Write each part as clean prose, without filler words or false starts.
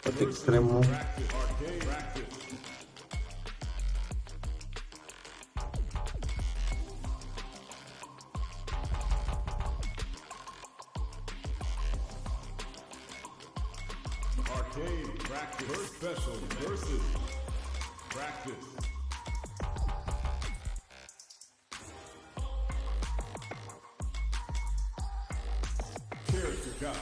Este extremo. Arcade practice. First special versus practice. Character guide.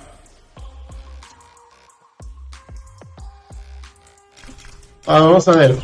Vamos a ver.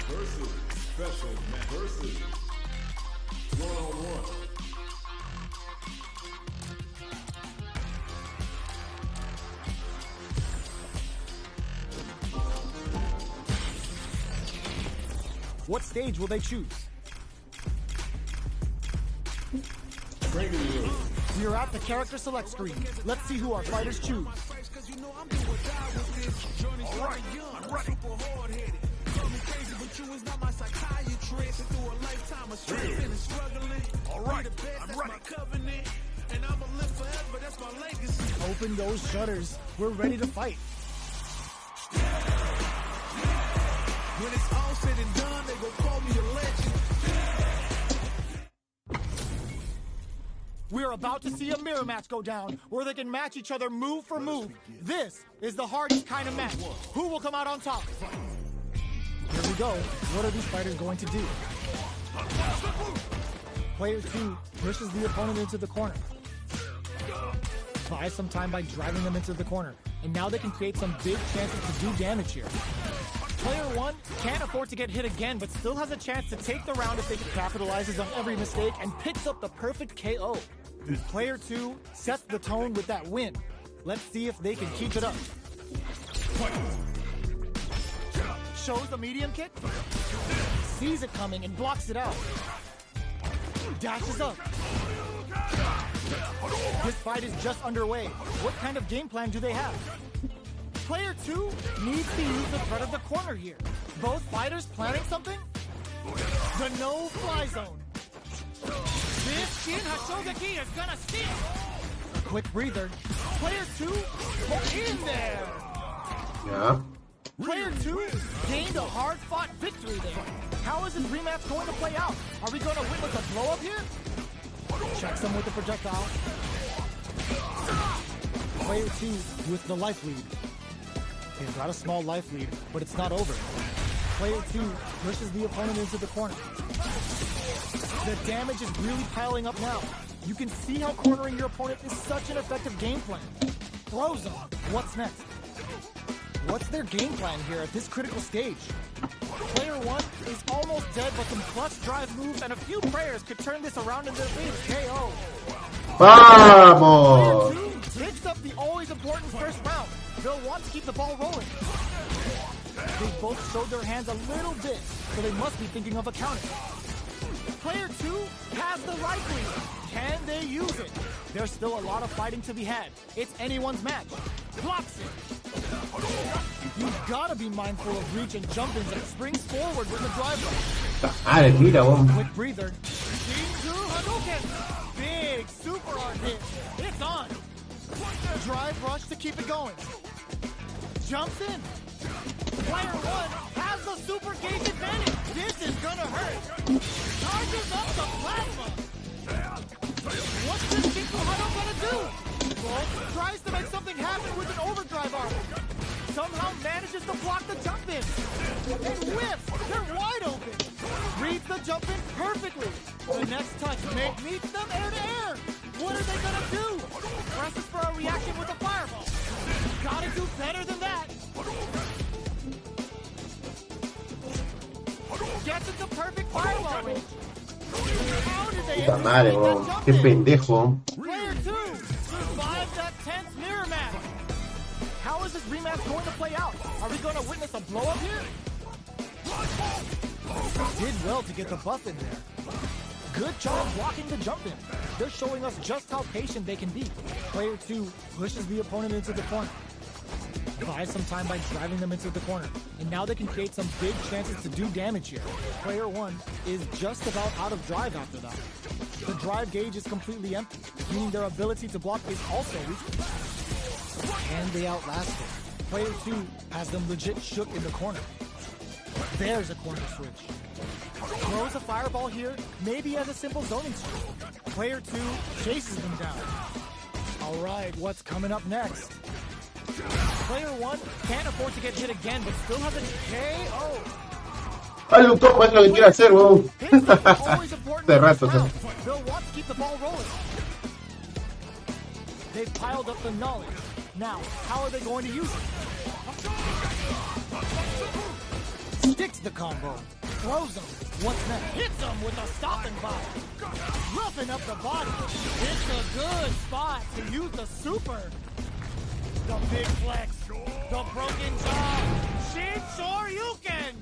Versus special match. Versus one-on-one. What stage will they choose? We are at the character select screen. Let's see who our fighters choose. Alright, I'm ready. Alright, I'm ready. Open those shutters. We're ready to fight. When it's all said and done, they gon' call me a legend. We're about to see a mirror match go down, where they can match each other move for move. This is the hardest kind of match. Who will come out on top? Here we go. What are these fighters going to do? Player 2 pushes the opponent into the corner. Buys some time by driving them into the corner. And now they can create some big chances to do damage here. Player 1 can't afford to get hit again, but still has a chance to take the round if they capitalizes on every mistake and picks up the perfect KO. Player 2 sets the tone with that win. Let's see if they can keep it up. Shows the medium kick, sees it coming and blocks it out. Dashes up. This fight is just underway. What kind of game plan do they have? Player 2 needs to use the threat of the corner here. Both fighters planning something? The no-fly zone. This Shin Hashogeki is gonna sting. Quick breather. Player 2, get in there. Yeah. Player 2 gained a hard-fought victory there. How is this rematch going to play out? Are we going to witness a blow-up here? Checks him with the projectile. Player 2 with the life lead. They've got a small life lead, but it's not over. Player 2 pushes the opponent into the corner. The damage is really piling up now. You can see how cornering your opponent is such an effective game plan. Throws them. What's next? What's their game plan here at this critical stage? Player 1 is almost dead, but some clutch drive moves and a few prayers could turn this around into a big KO. Vamos! Player 2 picks up the always important first round. They'll want to keep the ball rolling. They both showed their hands a little bit, so they must be thinking of a counter. Player 2 has the life lead. Can they use it? There's still a lot of fighting to be had. It's anyone's match. Blocks it. You've got to be mindful of reach and jump-ins and springs forward with the drive rush. Quick breather. Shinju Hadouken. Big super art hit. It's on. Drive rush to keep it going. Jumps in. Player 1 has gets a super gauge advantage. This is gonna hurt. Charges up the plasma. What's this Kinko Hado gonna do? Well, tries to make something happen with an overdrive arm. Somehow manages to block the jump in. And whiffs. They're wide open. Reads the jump in perfectly. The next touch meets them air to air. What are they gonna do? Presses for a reaction with a fireball. Gotta do better than that. Gets into perfect fireball range. How did they Puta madre, weón. Qué pendejo. Player 2 survives that tense mirror match. How is this rematch going to play out? Are we going to witness a blow up here? Did well to get the buff in there. Good job blocking the jump in. They're showing us just how patient they can be. Player 2 pushes the opponent into the corner. Buys some time by driving them into the corner. And now they can create some big chances to do damage here. Player 1 is just about out of drive after that. The drive gauge is completely empty, meaning their ability to block is also weak. And they outlast it. Player 2 has them legit shook in the corner. There's a corner switch. Throws a fireball here, maybe as a simple zoning switch. Player 2 chases them down. Alright, what's coming up next? Player 1 can't afford to get hit again, but still has a KO. Hazle un topo, es lo que quiere hacer, weón. De rato, They'll want to keep the ball rolling. They've piled up the knowledge. Now, how are they going to use it? Sticks the combo. Throws them. What's next? Hits them with a stopping body. Roughing up the body. It's a good spot to use the super. The big flex. The broken jaw. Shin Shoryuken.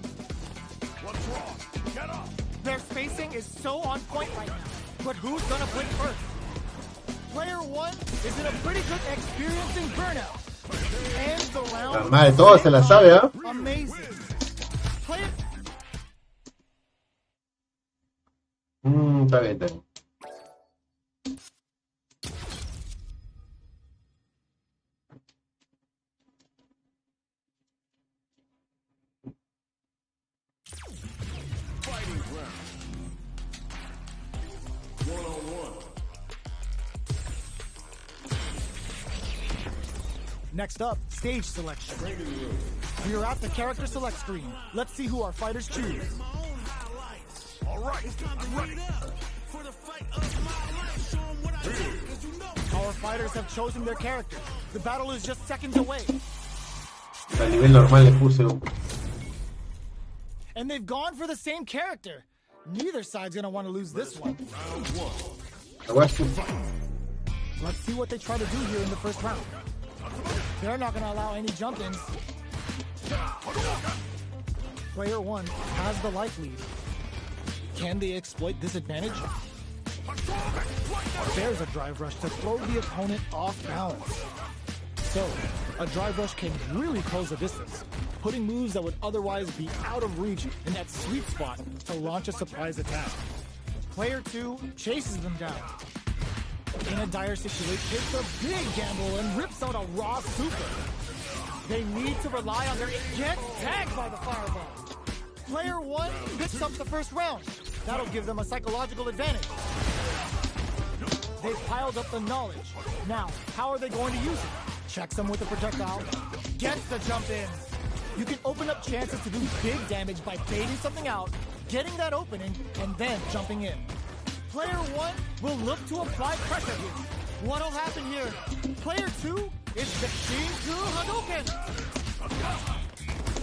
What's wrong? Get up! Their spacing is so on point right now. But who's gonna blink first? Player 1 is in a pretty good experiencing burnout. Ends the round. La madre, todo se la sabe, ¿ah? Amazing. Player... Está bien, está bien. Fighting round. 1-on-1. Next up, stage selection. We are at the character select screen. Let's see who our fighters choose. All right, I'm ready. Our fighters have chosen their character. The battle is just seconds away. A nivel normal le puse. And they've gone for the same character. Neither side's gonna want to lose this one. Let's see what they try to do here in the first round. They're not gonna allow any jump-ins. Player 1 has the life lead. Can they exploit this advantage? There's a drive rush to throw the opponent off balance. So, a drive rush can really close the distance, putting moves that would otherwise be out of reach in that sweet spot to launch a surprise attack. Player 2 chases them down. In a dire situation, takes a big gamble and rips out a raw super. They need to rely on their... Gets tagged by the fireball. Player 1 picks up the first round. That'll give them a psychological advantage. They've piled up the knowledge. Now, how are they going to use it? Checks them with a projectile. Gets the jump in. You can open up chances to do big damage by baiting something out, getting that opening, and then jumping in. Player 1 will look to apply pressure here. What'll happen here? Player 2 is the Shinku Hadouken.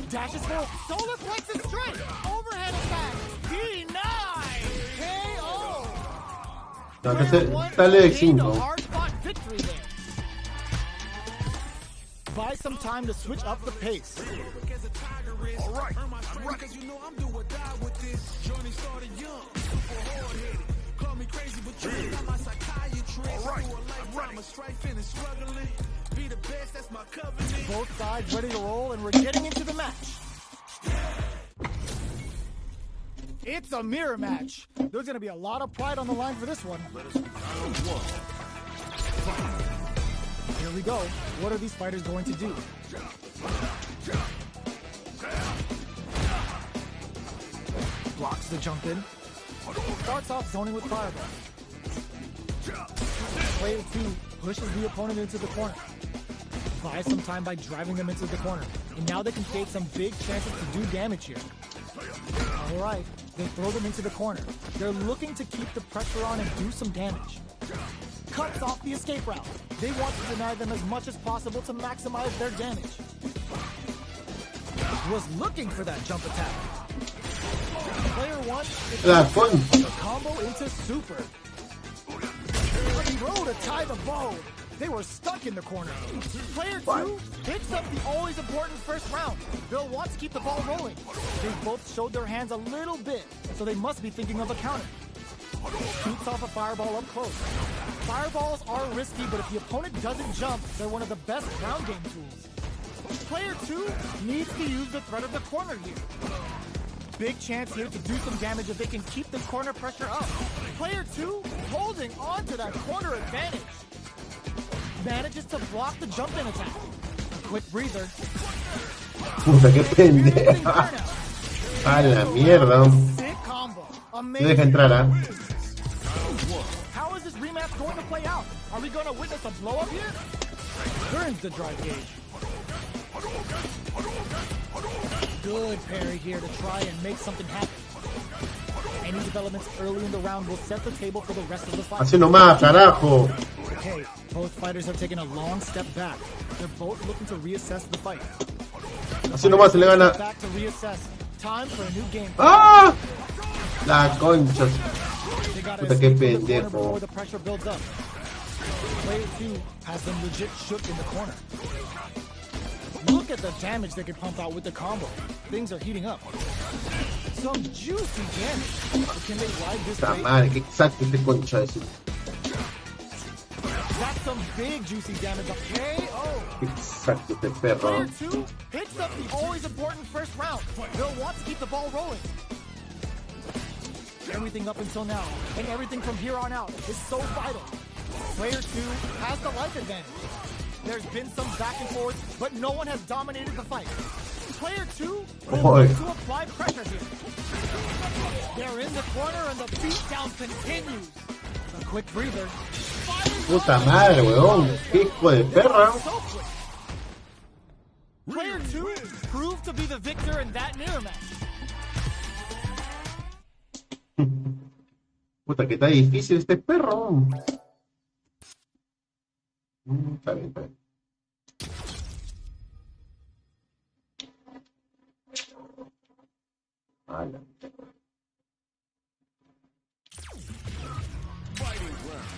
Dashes forward. Solar plexus strike. Overhead attack. Denied. KO. No, que sale de 5. Hard-fought victory there. Buy some time to switch up the pace. All right, I'm ready. All right, I'm ready. Both sides ready to roll, and we're getting into the match. It's a mirror match. There's going to be a lot of pride on the line for this one. Here we go. What are these fighters going to do? the jump in. Starts off zoning with fireball. Player 2 pushes the opponent into the corner. Buys some time by driving them into the corner. And now they can take some big chances to do damage here. Alright, they throw them into the corner. They're looking to keep the pressure on and do some damage. Cuts off the escape route. They want to deny them as much as possible to maximize their damage. Was looking for that jump attack. Player 1 is a combo into super. Throw to tie the bow. They were stuck in the corner. Player 2 picks up the always important first round. They'll want to keep the ball rolling. They both showed their hands a little bit, so they must be thinking of a counter. Shoots off a fireball up close. Fireballs are risky, but if the opponent doesn't jump, they're one of the best ground game tools. Player 2 needs to use the threat of the corner here. Big chance here to do some damage if they can keep the corner pressure up. Player 2 holding on to that corner advantage. Manages to block the jump-in attack. A quick breather. Puta, qué pendeja. A la mierda. Sick combo. Deja entrar, ¿ah? How is this rematch going to play out? Are we going to witness a blow-up here? Turns the drive gauge. Good parry here to try and make something happen. Any developments early in the round will set the table for the rest of the fight. Así nomás, carajo. Okay, both fighters have taken a long step back. They're both looking to reassess the fight. Así nomás se le gana. Back to reassess. Time for a new game. ¡Ah! La concha. They gotta Puta, qué escape from the corner pendejo. before the pressure builds up. Player 2 has them legit shook in the corner. Look at the damage they can pump out with the combo. Things are heating up. Some juicy damage. But can they ride this Puta wave? madre, qué exacto este concha ese. That's some big juicy damage. KO. Qué exacto este perro. Player 2 picks up the always important first round. They'll want to keep the ball rolling. Everything up until now, and everything from here on out is so vital. Player 2 has the life advantage. There's been some back and forth, but no one has dominated the fight. Player 2 will need to apply pressure here. They're in the corner and the beatdown continues. A quick breather. Puta madre, weón. Qué hijo de perra. So quick. Player 2 proved to be the victor in that mirror match. Puta, que está difícil este perro. Está bien, está bien. Ala. Fighting round.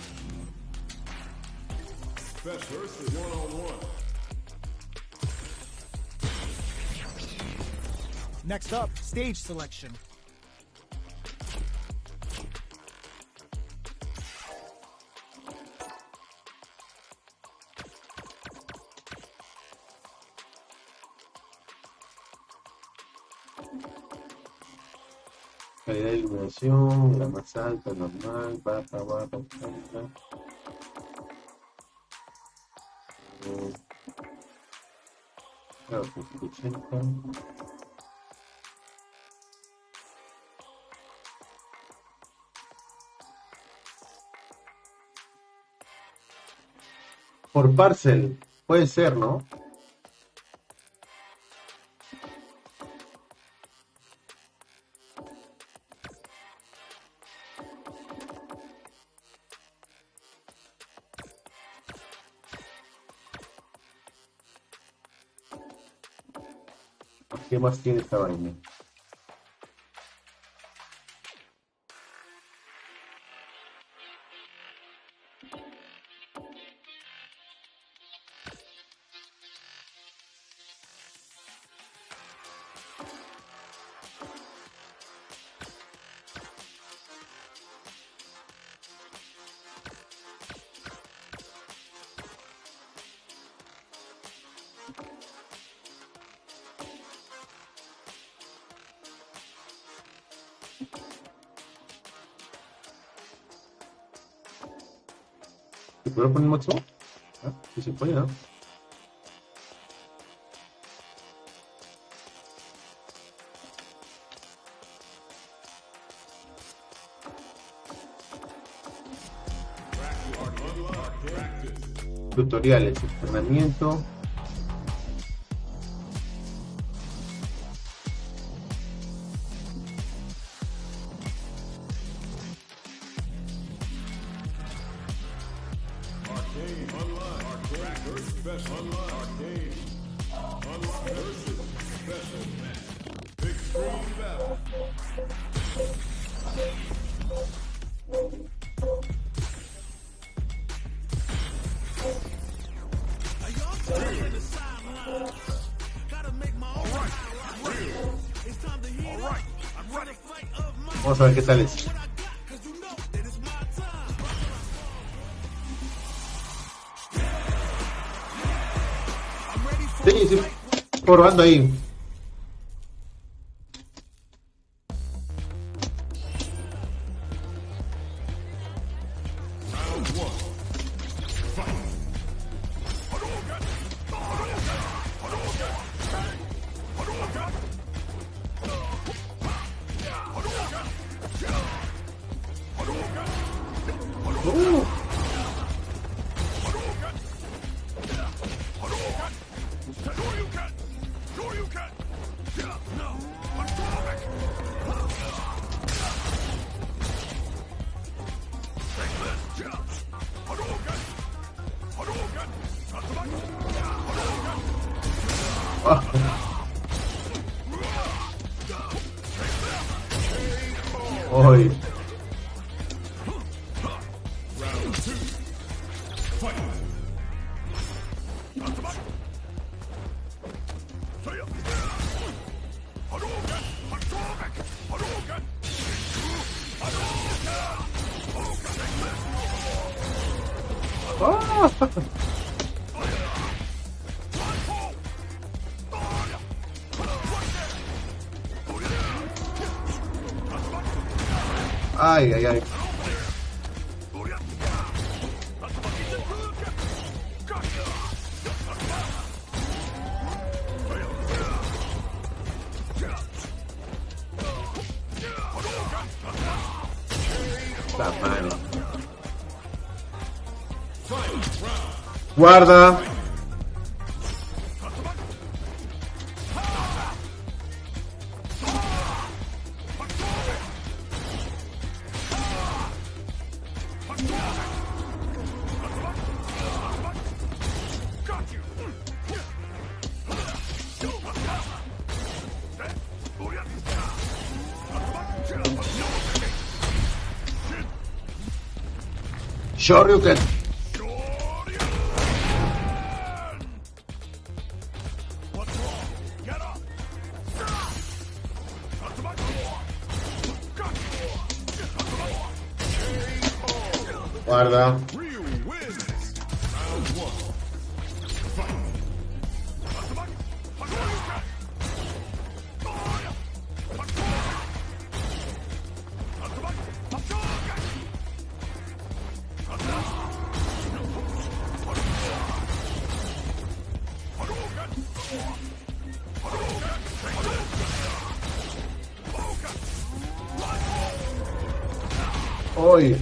Best versus one-on-one. Next up, stage selection. Calidad de iluminación, la más alta, normal, baja, alta. Claro, 80. Por parcel, puede ser, ¿no? ¿Qué más tiene esta vaina? ¿Se puede poner máximo? Ah, sí se puede, ¿no? Tutoriales, entrenamiento. Arcade online. Arcade versus special online. Arcade online versus special match. Extreme battle. Vamos a ver qué tal es. Sí, sí, probando ahí. Hoy. Ay, ay, ay. La mano. Guarda. Shoryuken. Guarda. Hoy.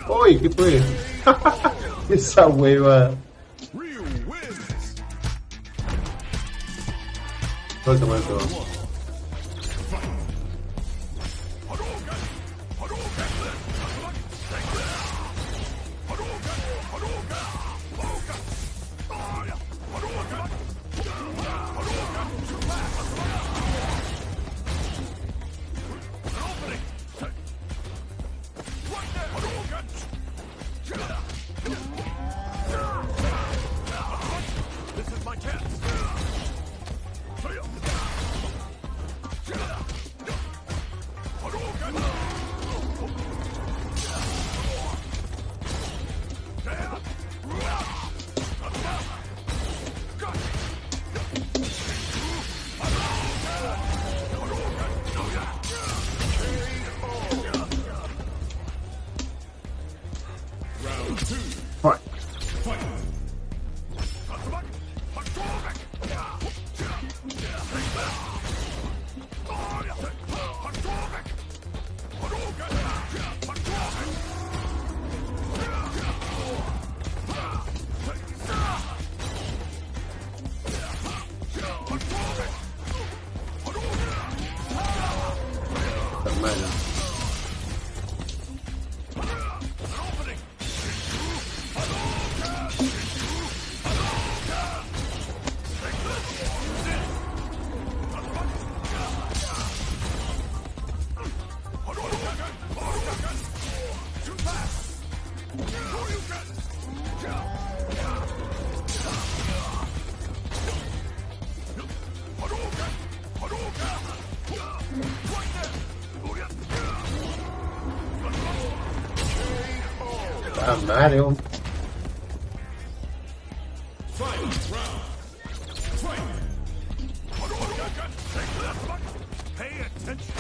Uy, ¿qué fue? Esa hueva. Suelta, muerto. mano. Ah, Mario. Pay attention.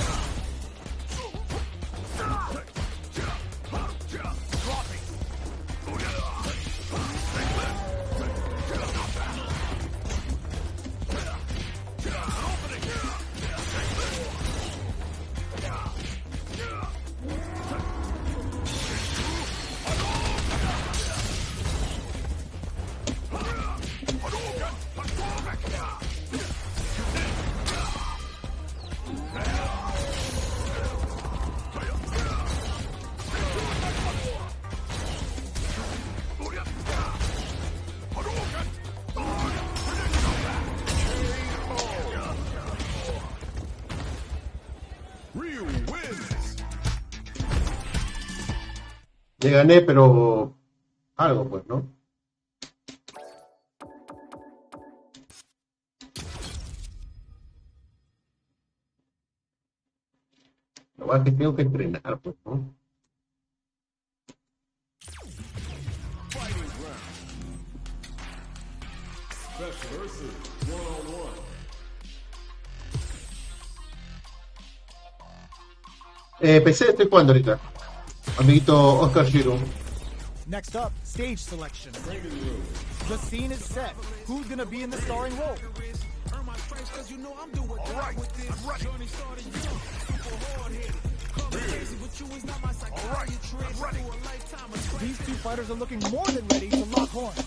Le gané, pero algo, pues, ¿no? Lo más que tengo que entrenar, pues, ¿no? Special versus one-on-one. PC estoy jugando ahorita. Amiguito Oscar Shiro. Next up, stage selection. The scene is set. Who's gonna be in the starring role? These two fighters are looking more than ready to lock horns.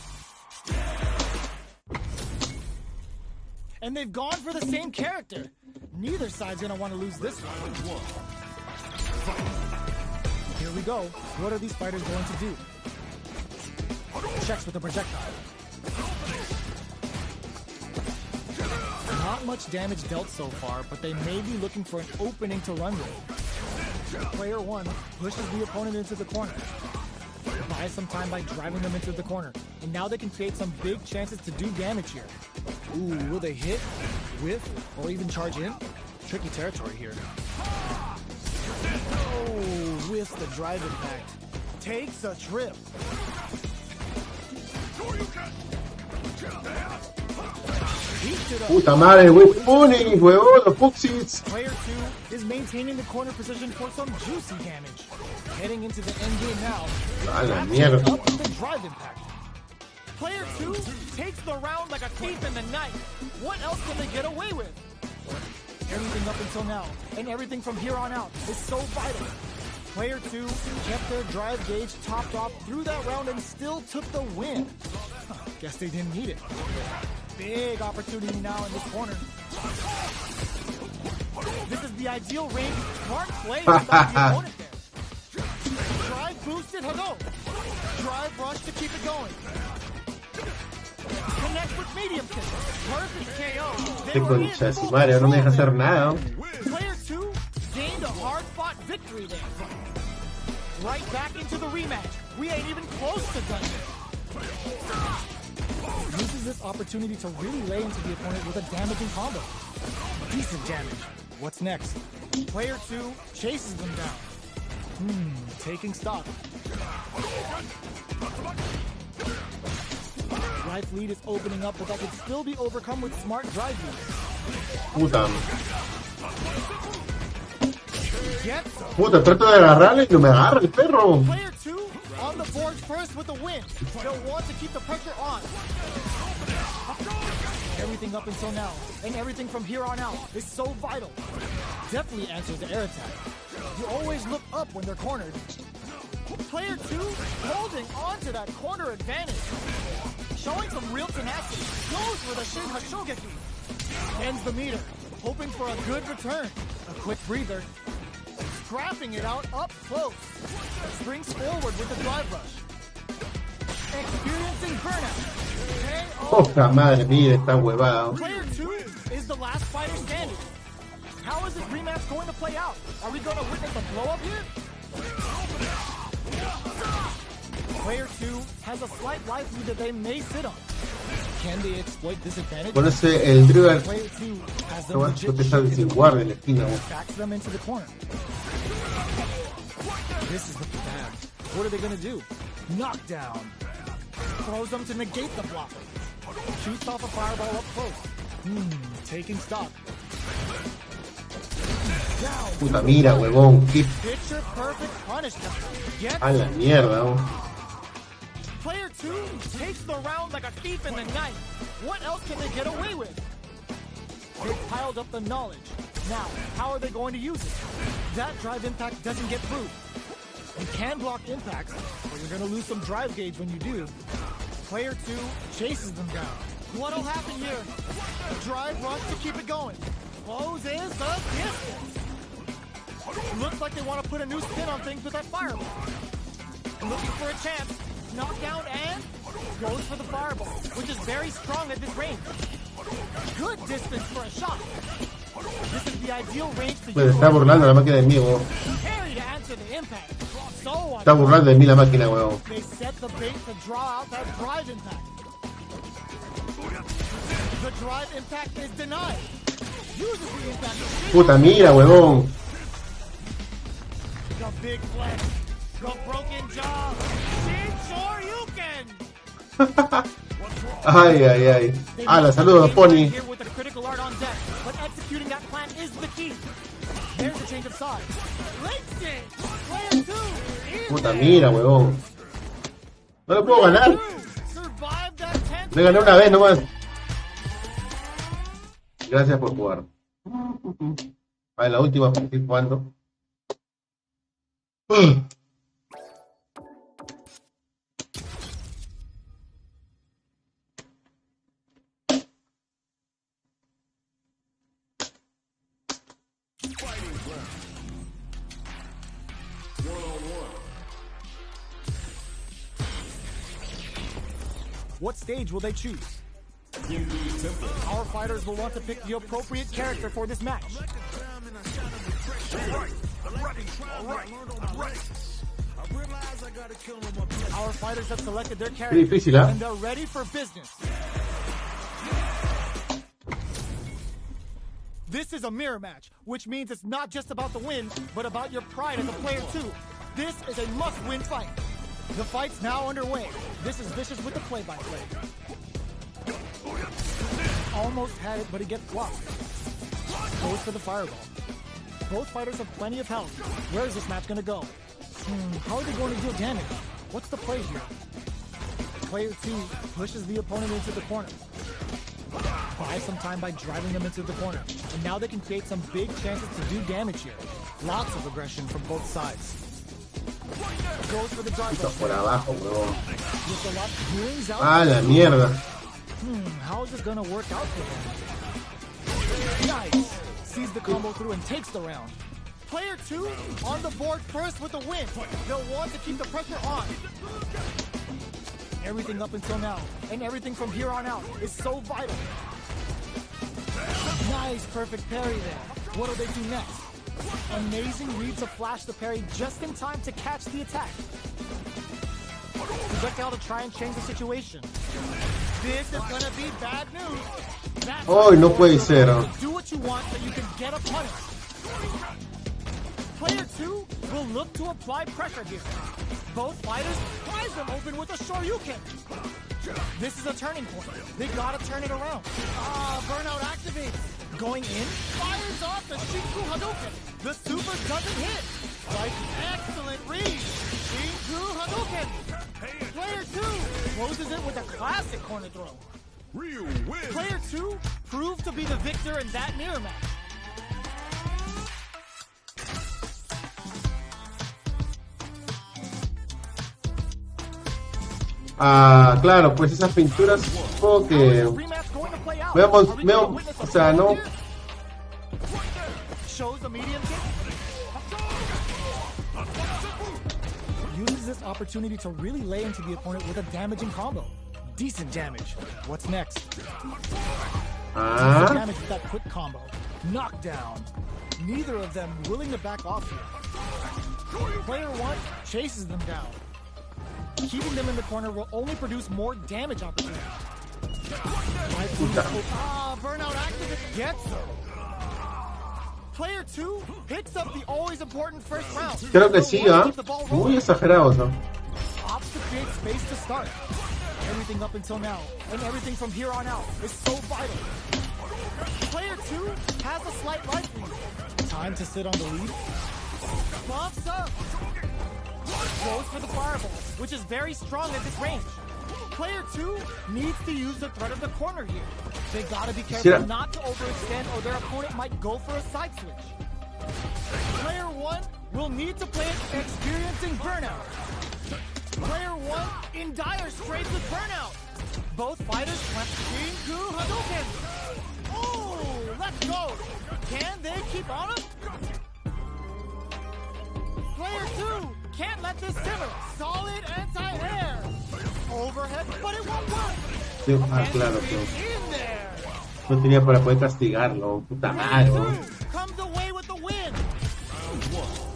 And they've gone for the same character. Neither side's gonna want to lose this one. Here we go. What are these fighters going to do? Checks with the projectile. Not much damage dealt so far, but they may be looking for an opening to run with. Player 1 pushes the opponent into the corner. Buys some time by driving them into the corner. And now they can create some big chances to do damage here. Ooh, will they hit, whiff, or even charge in? Tricky territory here. Oh, whiffs the drive impact. Takes a trip. Puta madre, güey, pony, huevón, los Puxies. Player 2 is maintaining the corner position for some juicy damage. Heading into the end game now. A la mierda. Up with the drive impact. Player 2 takes the round like a thief in the night. What else can they get away with? Everything up until now, and everything from here on out is so vital. Player 2 kept their drive gauge topped off through that round and still took the win. Guess they didn't need it. Big opportunity now in this corner. This is the ideal range. Smart play without the opponent there. Drive boosted, hello. Drive rush to keep it going. Connect with medium kick. Perfect KO. Qué concha de su madre, no me deja hacer nada. Player 2 gained a hard-fought victory there. Right back into the rematch. We ain't even close to done yet. Uses this opportunity to really lay into the opponent with a damaging combo. Decent damage. What's next? Player 2 chases them down. Taking stock. Life lead is opening up, but that can still be overcome with smart drive use. Puta. Gets him. Puta, trato de agarrarle y no me agarra el perro. Player 2 on the board first with the win. They'll want to keep the pressure on. Everything up until now, and everything from here on out is so vital. Definitely answers the air attack. You always look up when they're cornered. Player 2 holding on to that corner advantage. Showing some real tenacity. Goes for the Shin Hashogeki. Ends the meter, hoping for a good return. A quick breather. scrapping it out up close. Springs forward with the drive rush. Experiencing burnout. KO. Otra madre, mira esta huevada. Player 2 is the last fighter standing. How is this rematch going to play out? Are we going to witness a blow up here? Player 2 has a slight life lead that they may sit on. Can they exploit this advantage? Con ese el dribble. Player 2 has the No, legit te sale sin guardia en la esquina. backs them into the corner. This is the bad. What are they going to do? Knockdown. Throws them to negate the block. Shoots off a fireball up close. Taking stock. Down. Puta, mira, huevón. Qué Picture perfect punish. Gets a la mierda, ¿no? Player 2 takes the round like a thief in the night. What else can they get away with? They've piled up the knowledge. Now, how are they going to use it? That drive impact doesn't get through. You can block impacts, but you're going to lose some drive gauge when you do. Player 2 chases them down. What'll happen here? Drive rush to keep it going. Closes the distance. Looks like they want to put a new spin on things with that fireball. Looking for a chance. Knockdown and goes for the fireball, which is very strong at this range. Good distance for a shot. This is the ideal range to Pues use. está burlando la máquina de mí, huevón. Parry to answer the impact. So Está burlando de mí la máquina, huevón. they set the bait to draw out that drive impact. The drive impact is denied. Uses the impact. Puta, mira, huevón. The big flex. The broken jaw. Shin Shoryuken. Ay, ay, ay. Ah, la saludos, Pony. Here with the critical art on deck, but executing that plan is the key. There's a change of sides. Links it. Player 2 is Puta, there. mira, huevón. No le puedo ganar. Survived that tense. Le gané una vez nomás. Gracias por jugar. A ver, la última para seguir jugando. What stage will they choose? Our fighters will want to pick the appropriate character for this match. Our fighters have selected their Qué character difícil, ¿ah? and they're ready for business. This is a mirror match, which means it's not just about the win, but about your pride as a player too. This is a must-win fight. The fight's now underway. This is Vicious with the play-by-play. Almost had it, but he gets blocked. Goes for the fireball. Both fighters have plenty of health. Where is this match going to go? How are they going to deal damage? What's the play here? Player 2 pushes the opponent into the corner. Buys some time by driving them into the corner. And now they can create some big chances to do damage here. Lots of aggression from both sides. Goes for the drive. Puta, por abajo, huevón. With a lot rings out. Ah, la mierda. How is this gonna work out for them? Nice. Sees the combo through and takes the round. Player 2 on the board first with the win. They'll want to keep the pressure on. Everything up until now, and everything from here on out, is so vital. Nice, perfect parry there. What'll they do next? Amazing read to flash the parry just in time to catch the attack. Projectile to try and change the situation. This is gonna be bad news. That's Ay, no puede ser. do what you want so you can get a punish. Player 2 will look to apply pressure here. Both fighters prize them open with a Shoryuken. This is a turning point. They gotta turn it around. Burnout activates. Going in, fires off the Shinku Hadouken. The super doesn't hit. Like excellent read. Shinku Hadouken. Player 2 closes it with a classic corner throw. Ryu wins. Player 2 proved to be the victor in that mirror match. Ah, claro, pues esas pinturas supongo que Rematch going to play out. veamos, Are we gonna veamos, witness o a sea, no, Shows the medium kick. Uses this opportunity to really lay into the opponent with a damaging combo. Decent damage. What's next? Decent damage with that quick combo. Knockdown. Neither of them willing to back off here. Player 1 chases them down. Keeping them in the corner will only produce more damage opportunities. Burnout activate gets them. Player 2 picks up the always important first round. Creo que sí, muy exagerados, ¿no? Opts to create space to start. Everything up until now, and everything from here on out, is so vital. Player 2 has a slight life lead. Time to sit on the lead. Bumps up. Goes for the fireball, which is very strong at this range. Player 2 needs to use the threat of the corner here. They gotta be careful not to overextend or their opponent might go for a side switch. Player 1 will need to play it experiencing burnout. Player 1 in dire straits with burnout. Both fighters plant Shinku Hadouken. Oh, let's go. Can they keep on him? Player 2 can't let this simmer. Solid anti-air. Overhead, but it won't work. Sí, claro, claro. In there. No tenía para poder castigarlo, puta madre, ¿no? Comes away with the win.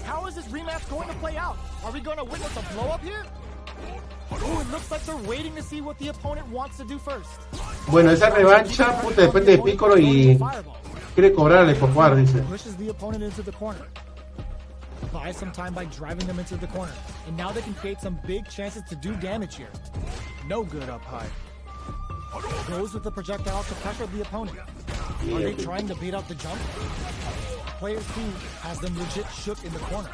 How is this rematch going to play out? Are we going to witness a blow up here? Ooh, it looks like they're waiting to see what the opponent wants to do first. Bueno, esa revancha, puta, depende de Piccolo y quiere cobrarle por jugar, dice. Pushes the opponent into the corner. Buys some time by driving them into the corner. And now they can create some big chances to do damage here. No good up high. Goes with the projectile to pressure the opponent. Are they trying to bait out the jump? Player 2 has them legit shook in the corner.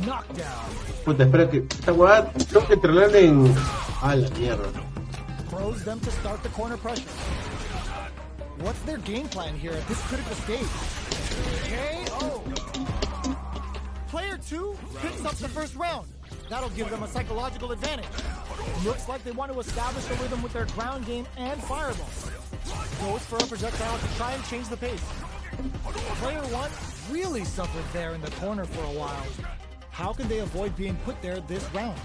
Knockdown. Puta, espera que esta huevada tengo que entrenar en... Ah, la mierda. Throws them to start the corner pressure. What's their game plan here at this critical stage? KO. Player 2 picks up the first round. That'll give them a psychological advantage. Looks like they want to establish a rhythm with their ground game and fireball. Goes for a projectile to try and change the pace. Player 1 really suffered there in the corner for a while. How can they avoid being put there this round?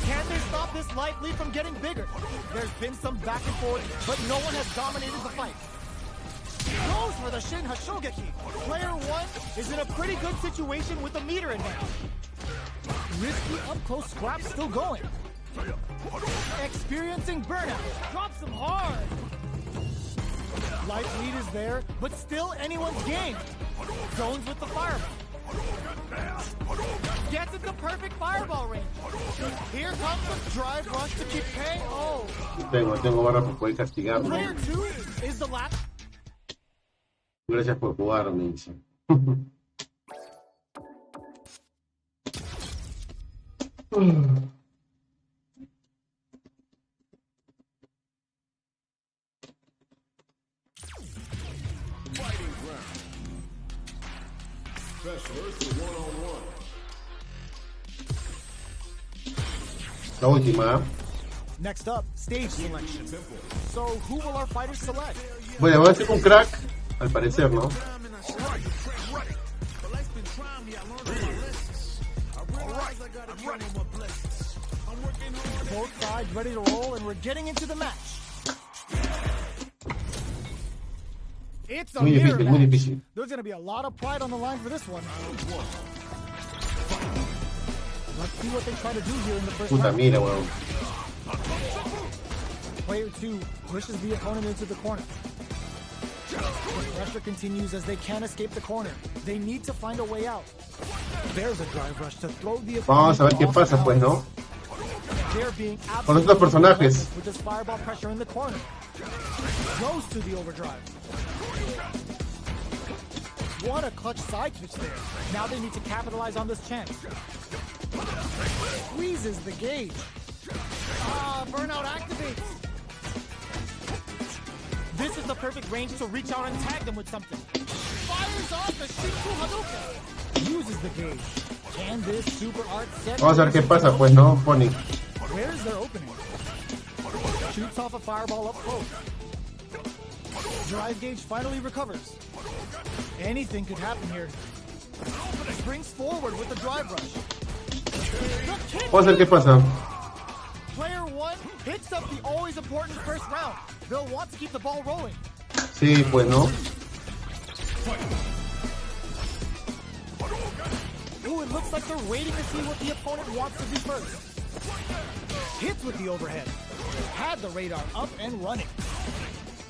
Can they stop this life lead from getting bigger? There's been some back and forth, but no one has dominated the fight. Goes for the Shin Hashogeki. Player 1 is in a pretty good situation with a meter advantage. Risky up-close scrap still going. Experiencing burnout. Drops him hard. Life lead is there, but still anyone's game. Zones with the fireball. Gets it to perfect fireball range. Here comes the drive rush to keep KO. Tengo barra para poder castigarlo. Player 2 is the last. Gracias por jugar, me dice. La última. Next up, stage selection. So, who will our fighters select? Bueno, voy a hacer un crack, al parecer, ¿no? Both sides ready to roll, and we're getting into the match. It's a mirror match. Muy difícil. There's going to be a lot of pride on the line for this one. Let's see what they try to do here in the first Puta round. mira, weón. Player 2 pushes the opponent into the corner. The pressure continues as they can't escape the corner. They need to find a way out. There's a drive rush to throw the opponent. Vamos a ver qué pasa, pues, ¿no? They're being Con estos personajes. with this fireball pressure in the corner. Goes to the overdrive. What a clutch side switch there. Now they need to capitalize on this chance. Squeezes the gauge. Burnout activates. This is the perfect range to reach out and tag them with something. Fires off the Shinku Hadouken. Uses the gauge. Can this super art set? Vamos a ver qué pasa, pues, ¿no, Pony? Where's their opening? Shoots off a fireball up close. Drive gauge finally recovers. Anything could happen here. Springs forward with the drive rush. The kick. Vamos a ver qué pasa. Player 1 picks up the always important first round. They'll want to keep the ball rolling. Sí, pues no. Ooh, it looks like they're waiting to see what the opponent wants to do first. Hits with the overhead. Had the radar up and running.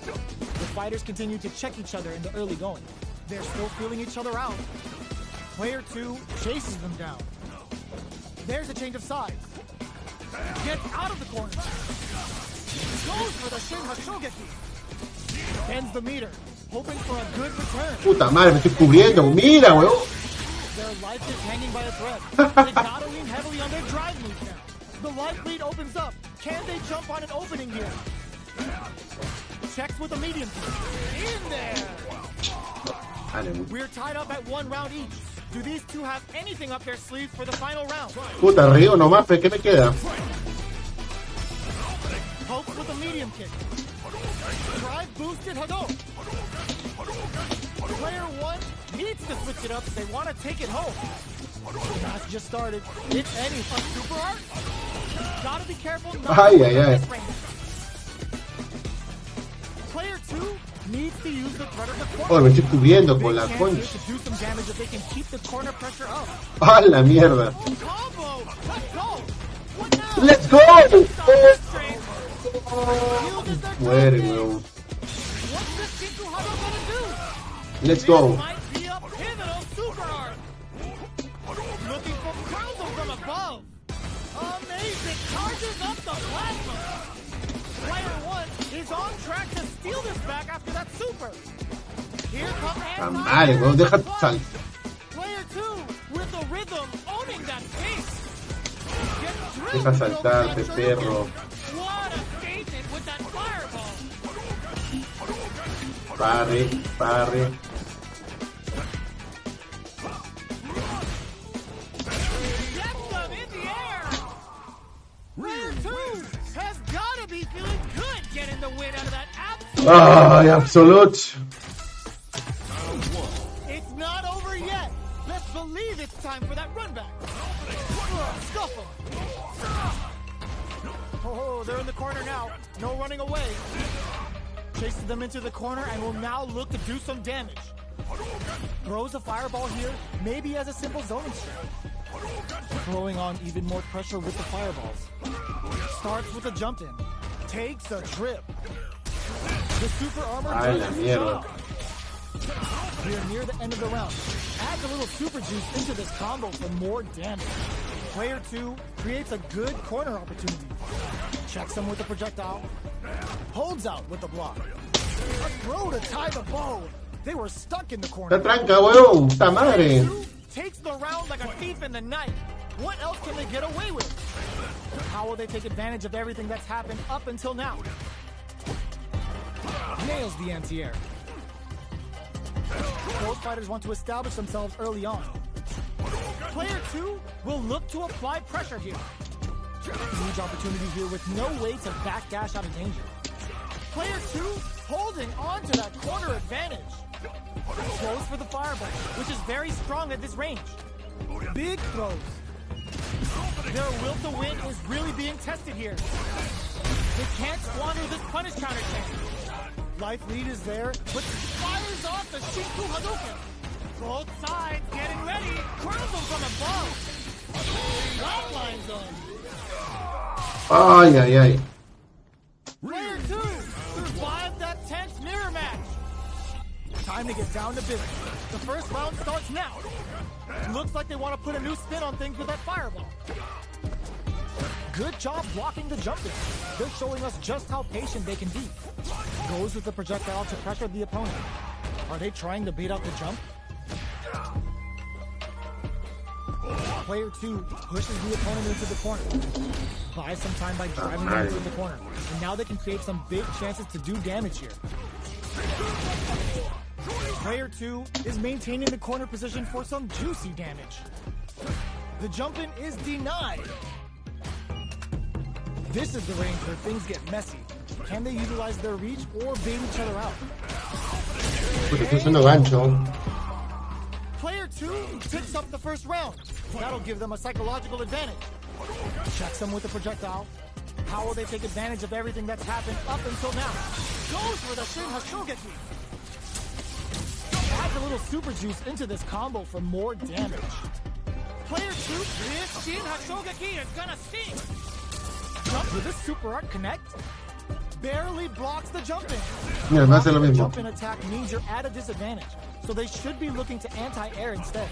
The fighters continue to check each other in the early going. They're still feeling each other out. Player 2 chases them down. There's a change of sides. Gets out of the corner. Goes for the Shin Hashogeki. Bends the meter, hoping for a good return. Puta madre, me estoy cubriendo. Mira, weón. Their life is hanging by a thread. They gotta lean heavily on their drive moves now. The life lead opens up. Can they jump on an opening here? Checks with a medium kick. In there! We're tied up at 1 round each. Do these two have anything up their sleeves for the final round? Puta, río nomás, fe, ¿qué me queda? Pokes with a medium kick. Drive boosted Hadouken. Player 1 needs to switch it up if they want to take it home. The match just started. It's any super art. Gotta be careful not to this range. Player 2 needs to use the threat of the corner. Oh, me estoy cubriendo con la concha. To do some damage if they can keep the corner pressure up. ¡Ah, la mierda! Combo! Let's go! What now? ¡Let's go! Muere, weón. What's this Kinko Hado gonna do? Let's go. This might be a pivotal super art. Looking for Probando from above. Amazing! Charges up the plasma. Player 1 is on track to steal this back after that super. Here comes Madre, weón, deja sal. Player 2 with the rhythm owning that pace. Deja saltarte, perro. What a statement with that fireball. Parre, parre. Gets them in the air. Player 2 has got to be feeling good getting the win out of that absolute. Ay, absolute. It's not over yet. Let's believe it's time for that run back. Scuffle. Oh, they're in the corner now. No running away. Chases them into the corner and will now look to do some damage. Throws a fireball here, maybe as a simple zoning strat. Throwing on even more pressure with the fireballs. Starts with a jump in. Takes a trip. The super armor does its job. We're near the end of the round. Adds a little super juice into this combo for more damage. Player 2 creates a good corner opportunity. Checks him with a projectile. Holds out with the block. A throw to tie the bow. They were stuck in the corner. ¡Está tranca, weón! ¡Puta madre! Takes the round like a thief in the night. What else can they get away with? How will they take advantage of everything that's happened up until now? Nails the anti-air. Both fighters want to establish themselves early on. Player 2 will look to apply pressure here. Huge opportunity here with no way to backdash out of danger. Player 2 holding on to that corner advantage. Throws for the fireball, which is very strong at this range. Big throws. Their will to win is really being tested here. They can't squander this punish counter chance. Life lead is there, but fires off the Shinku Hadouken. Both sides getting ready. Crowns them from above. Flatline zone. Ay, ay, ay. Player 2 survived that tense mirror match. Time to get down to business. The first round starts now. Looks like they want to put a new spin on things with that fireball. Good job blocking the jump in. They're showing us just how patient they can be. Goes with the projectile to pressure the opponent. Are they trying to bait out the jump? Player 2 pushes the opponent into the corner. Buys some time by driving them into the corner. And now they can create some big chances to do damage here. Player 2 is maintaining the corner position for some juicy damage. The jump in is denied. This is the range where things get messy. Can they utilize their reach or bait each other out? Porque estoy haciendo gancho. Player 2 up the first round. That'll give them a psychological advantage. Checks them with the projectile. How will they take advantage of everything that's happened up until now? Goes for the Shin Hashogeki. Adds a little super juice into this combo for more damage. Player 2, this Shin Hashogeki is gonna sting. Jump with this super art connect. Barely blocks the jump in. Mira, me hace lo mismo. Jump in attack means you're at a disadvantage, so they should be looking to anti-air instead.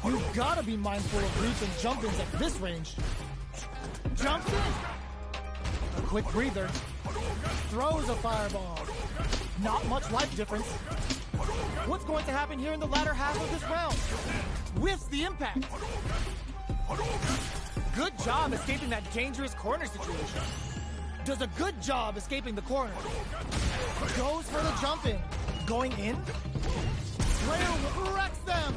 You've gotta be mindful of reach and jump-ins at this range. Jumps in. A quick breather. Throws a fireball. Not much life difference. What's going to happen here in the latter half of this round? Whiffs the impact. Good job escaping that dangerous corner situation. Does a good job escaping the corner. Goes for the jump in. Going in. Player wrecks them.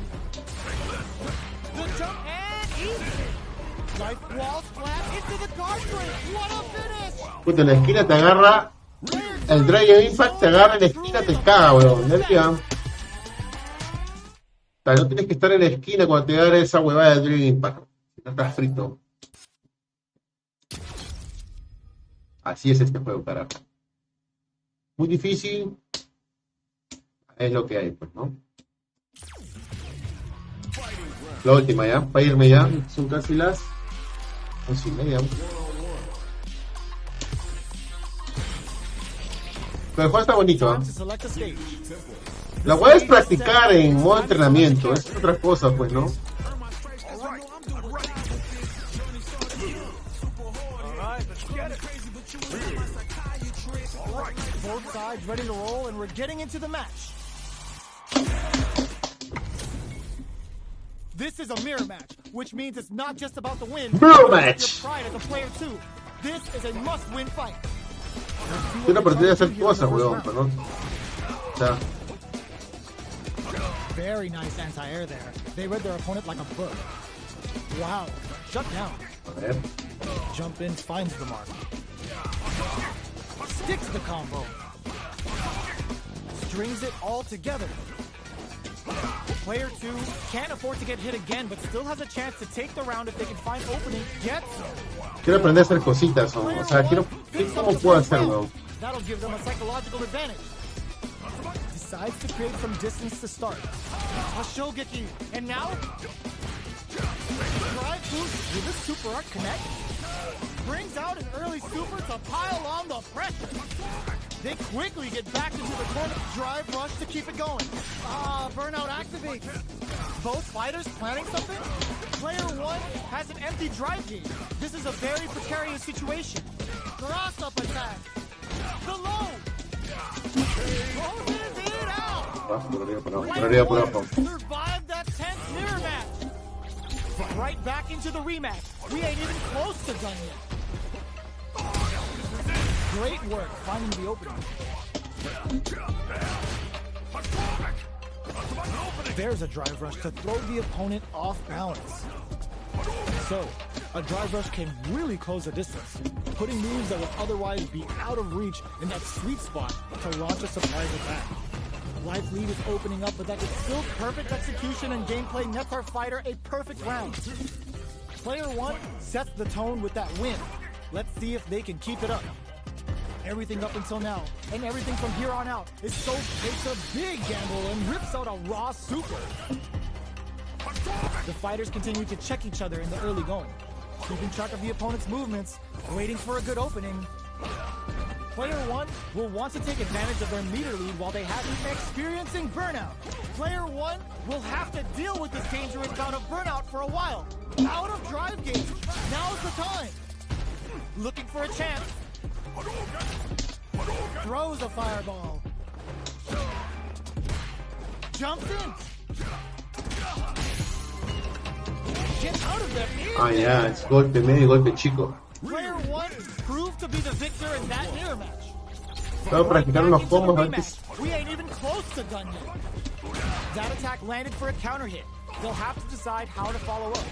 The jump and easy. Life wall splat into the guard break. What a finish. Puta, en la esquina te agarra. El Dragon Impact te agarra en la esquina, te caga, weón. Ya tía. O sea, no tienes que estar en la esquina cuando te agarra esa huevada de Dragon Impact. Si no estás frito. Así es este juego, carajo. Muy difícil. Es lo que hay, pues, ¿no? La última ya, para irme ya. Son casi las 11:30. Pero el juego está bonito, ¿eh? La hueá es practicar en modo entrenamiento. Es otra cosa, pues, ¿no? Both sides ready to roll, and we're getting into the match. This is a mirror match, which means it's not just about the win. Mirror match. Your pride as a player too. This is a must-win fight. Yo no pretendía hacer cosas, weón, pero no. O sea, very nice anti-air there. They read their opponent like a book. Wow. Shut down. a ver. Jump in, finds the mark. Sticks the combo. Strings it all together. Player 2 can't afford to get hit again, but still has a chance to take the round if they can find opening. Gets Quiero aprender a hacer cositas, o sea, quiero... ¿Cómo puedo hacerlo? That'll give them a psychological advantage. Decides to create some distance to start. A Shogeki, and now drive boost with a super art connect. Brings out an early super to pile on the pressure. They quickly get back into the corner. Drive rush to keep it going. Burnout activates. Both fighters planning something? Player 1 has an empty drive gauge. This is a very precarious situation. Cross up attack. The low. Closes it out. Survived that tense mirror match. Right back into the rematch. We ain't even close to done yet. Great work finding the opening. There's a drive rush to throw the opponent off balance. So, a drive rush can really close the distance, putting moves that would otherwise be out of reach in that sweet spot to launch a surprise attack. Life lead is opening up, but that is still perfect execution and gameplay nets our fighter a perfect round. Player 1 sets the tone with that win. Let's see if they can keep it up. Everything up until now, and everything from here on out, is so takes a big gamble and rips out a raw super. The fighters continue to check each other in the early going, keeping track of the opponent's movements, waiting for a good opening. Player 1 will want to take advantage of their meter lead while they have been experiencing burnout. Player 1 will have to deal with this dangerous bout of burnout for a while. Out of drive gauge, now's the time. Looking for a chance. Throws a fireball. Jumps in. Get out of there. Ah, ya, es golpe medio y golpe chico. Player 1 proved to be the victor in that mirror match. Tengo que practicar unos combos antes. We ain't even close to done yet. That attack landed for a counter hit. They'll have to decide how to follow up.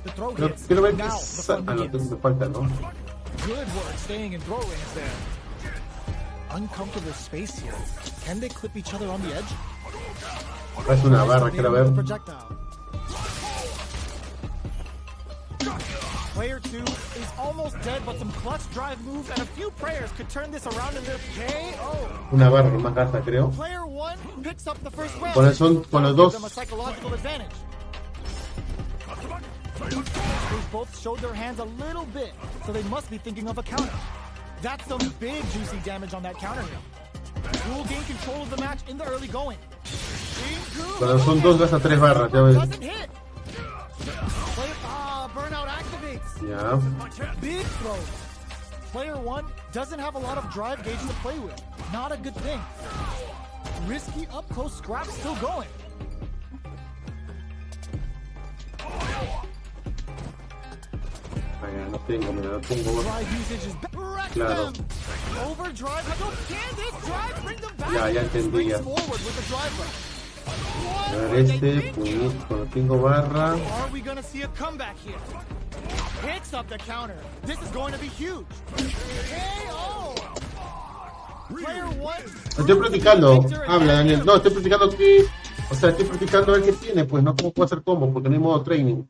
The throw hits. Quiero ver qué Now, es... the Ah, fun no, begins. me falta, ¿no? Good work staying in throw range there. Uncomfortable space here. Can they clip each other on the edge? Es una barra, quiero ver. Projectile. Player 2 is almost dead, but some clutch drive moves and a few prayers could turn this around in their KO. Una barra que más gasta, creo. Player 1 picks up the first round. Con los dos. Give them a psychological advantage. They both showed their hands a little bit, so they must be thinking of a counter. That's some big juicy damage on that counter here. Who will gain control of the match in the early going? Cuando son dos gasta 3 barras, ya ves. Doesn't hit. Burnout activates. Ya. Big throws. Player 1 doesn't have a lot of drive gauge to play with. Not a good thing. Risky up close scrap still going. No tengo, mira, no tengo. Drive usage is Claro. Overdrive. No, can this drive bring them back? Ya entendí ya. Forward with the drive rush. A ver este, puñito, no tengo barra. Are we gonna see a comeback here? Picks up the counter. This is going to be huge. KO. Player 1. Estoy practicando. Habla, Daniel. No, estoy practicando aquí. O sea, estoy practicando a ver qué tiene, pues no cómo puedo hacer combos, porque no hay modo training.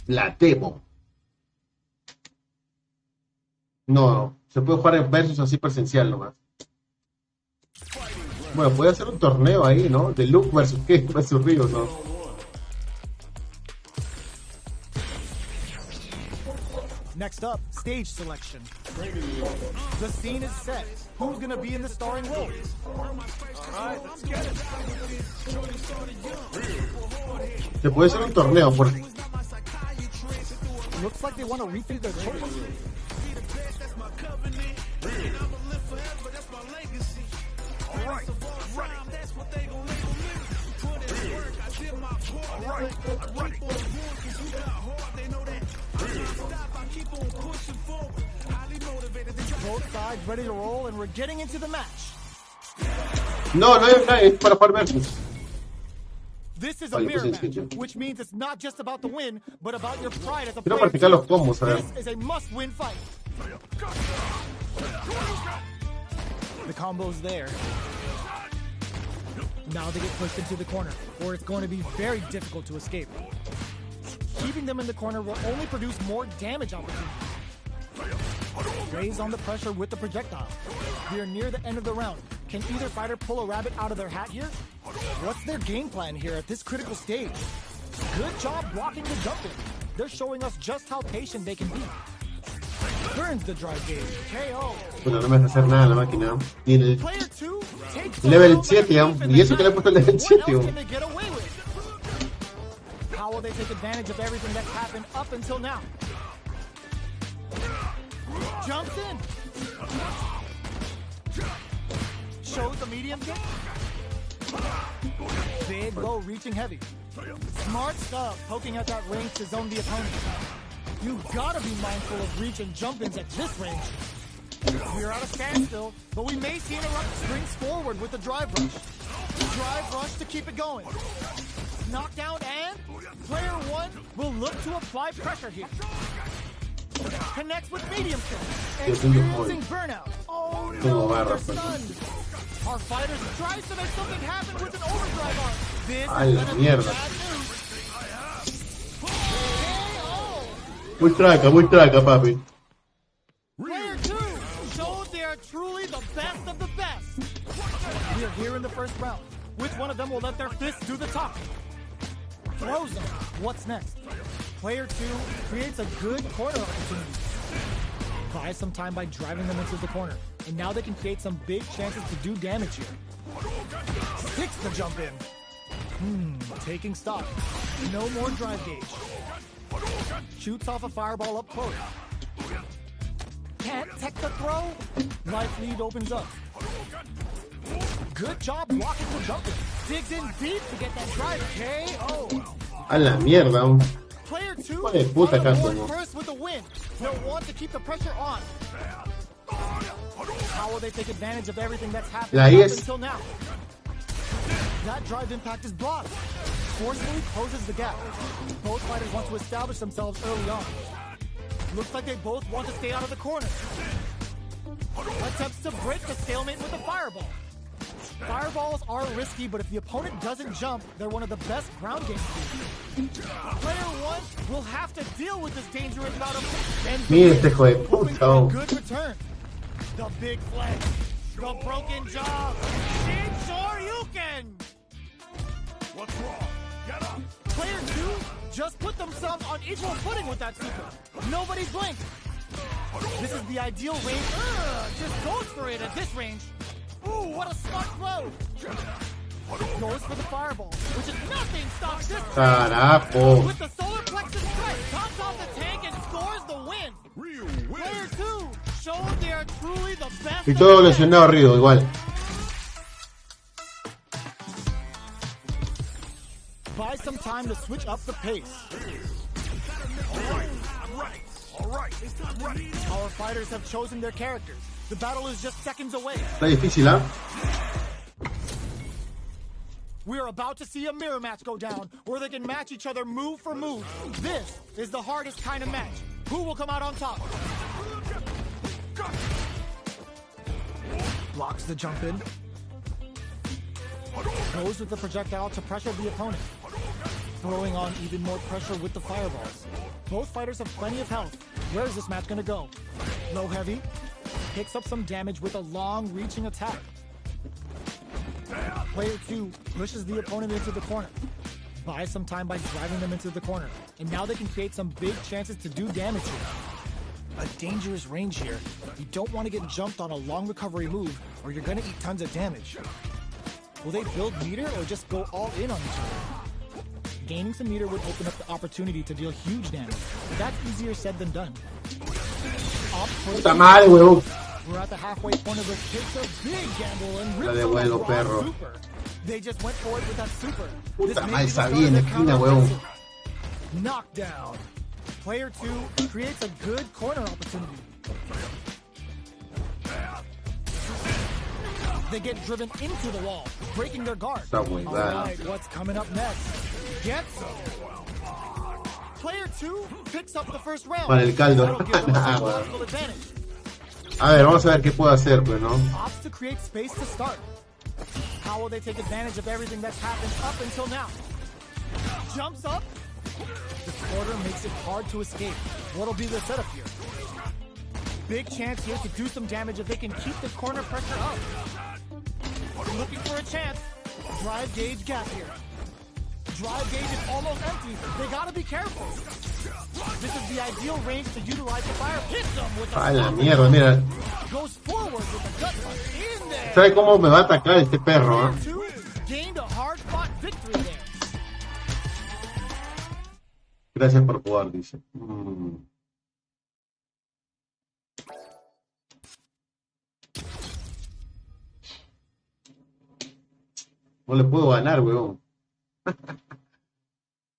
La demo. No, se puede jugar en versus así presencial nomás. Bueno, puede hacer un torneo ahí, ¿no? De Luke versus qué, versus Ríos, ¿no? Next up, stage selection. The scene is set. Who's gonna be in the starring roles? Alright, let's get it. Se puede hacer un torneo, porque Looks like they want to rethink their choice. Both sides ready to roll, and we're getting into the match. no es para jugar versus. This is a Vale, mirror pues match, sencillo. which means it's not just about the win, but about your pride as a Quiero player. practicar los combos, a ver. This is a must-win fight. The combo's there. Now they get pushed into the corner, where it's going to be very difficult to escape. Keeping them in the corner will only produce more damage opportunities. Raise on the pressure with the projectile. We are near the end of the round. Can either fighter pull a rabbit out of their hat here? What's their game plan here at this critical stage? Good job blocking the jump in. They're showing us just how patient they can be. Burns the drive gauge. KO. Bueno, no me deja hacer nada la máquina. Y el Player 2 takes level 7, y eso que le he puesto el level 7. What else can they get away with? How will they take advantage of everything that's happened up until now? Jumps in. Shows the medium kick. Big low, reaching heavy. Smart stuff, poking at that range to zone the opponent. You gotta be mindful of reach and jump-ins at this range. We're at a standstill, but we may see Interrupt springs forward with the drive rush. Drive rush to keep it going. Knockdown and player 1 will look to apply pressure here. Connects with medium kick. Experiencing burnout. Oh no, they're stunned. Our fighters tries to make something happen with an overdrive arm. This Ay, is la gonna be mierda. bad news. Muy traca, papi. Player 2 shows they are truly the best of the best. We are here in the first round. Which one of them will let their fists do the talking? Throws them. What's next? Player 2 creates a good corner opportunity. Buys some time by driving them into the corner. And now they can create some big chances to do damage here. Sticks the jump in. Taking stock. No more drive gauge. Shoots off a fireball up close. Can't tech the throw. Life lead opens up. Good job blocking the jump in. Digs in deep to get that drive. KO. A la mierda. Player 2 Hijo de puta, on the board Campos. first with a win. They'll want to keep the pressure on. How will they take advantage of everything that's happened La up IS. until now? That drive impact is blocked. Forcefully closes the gap. Both fighters want to establish themselves early on. Looks like they both want to stay out of the corner. Attempts to break the stalemate with a fireball. Fireballs are risky, but if the opponent doesn't jump, they're one of the best ground game tools. Player 1 will have to deal with this dangerous bout of and Mira este hijo de hoping puta. for a Oh. good return. The big flex, the broken jaw, Shin you can. What's wrong? Get up! Player 2 just put themselves on equal footing with that super. Nobody's blinked. This is the ideal range. Just goes for it at this range. Ooh, what a smart throw. Goes for the fireball, which is nothing stops this. Carajo. With the solar plexus strike, tops off the tank and scores the win. Real Player win! 2 shows they are truly the best. Y of todo the best. lesionado Río, igual. Buy some time to switch up the pace. Alright, I'm ready. Alright, I'm ready. Our fighters have chosen their characters. The battle is just seconds away. Está difícil, ¿ah? We are about to see a mirror match go down, where they can match each other move for move. This is the hardest kind of match. Who will come out on top? Blocks the jump in. Goes with the projectile to pressure the opponent. Throwing on even more pressure with the fireballs. Both fighters have plenty of health. Where is this match gonna go? Low heavy. Picks up some damage with a long reaching attack. Player 2 pushes the opponent into the corner. Buys some time by driving them into the corner. And now they can create some big chances to do damage here. A dangerous range here. You don't want to get jumped on a long recovery move, or you're gonna eat tons of damage. Will they build meter or just go all in on each other? Gaining some meter would open up the opportunity to deal huge damage, but that's easier said than done. Opt for the- Puta madre, huevón. We're at the halfway point of this. Takes a big gamble and La rips de on vuelo, a raw perro. super. They just went for it with that super. Puta This may madre, be the start sabía of en the la esquina, huevón. counteroffensive. Knockdown. Player 2 creates a good corner opportunity. They get driven into the wall, breaking their guard. Está muy All bad. right, what's coming up next? Get some. Player 2 picks up the first round. Para el caldo. That'll give them a Nah, psychological advantage. A ver, vamos a ver qué puedo hacer, pues, ¿no? Opts to create space to start. How will they take advantage of everything that's happened up until now? Jumps up. The order makes it hard to escape. What'll be the setup here? Big chance here to do some damage if they can keep the corner pressure up. Looking for a chance. Drive gauge gap here. Drive gauge is almost empty. They gotta be careful. This is the ideal range to utilize the fire. Hits them with A la a mierda, mira. goes forward with a gut punch in there. ¿Sabe cómo me va a atacar este perro, ah? Two gained a hard-fought victory there. Gracias por jugar, dice. No le puedo ganar, weón.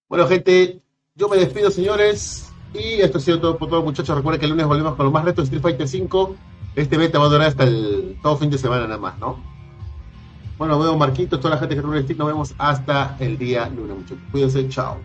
Bueno, gente, yo me despido, señores. Y esto ha sido todo por todo, muchachos. Recuerden que el lunes volvemos con los más retos de Street Fighter 5. Este beta va a durar hasta el todo fin de semana nada más, ¿no? Bueno, veo Marquitos, toda la gente que rule el stick. Nos vemos hasta el día lunes, muchachos. Cuídense, chao.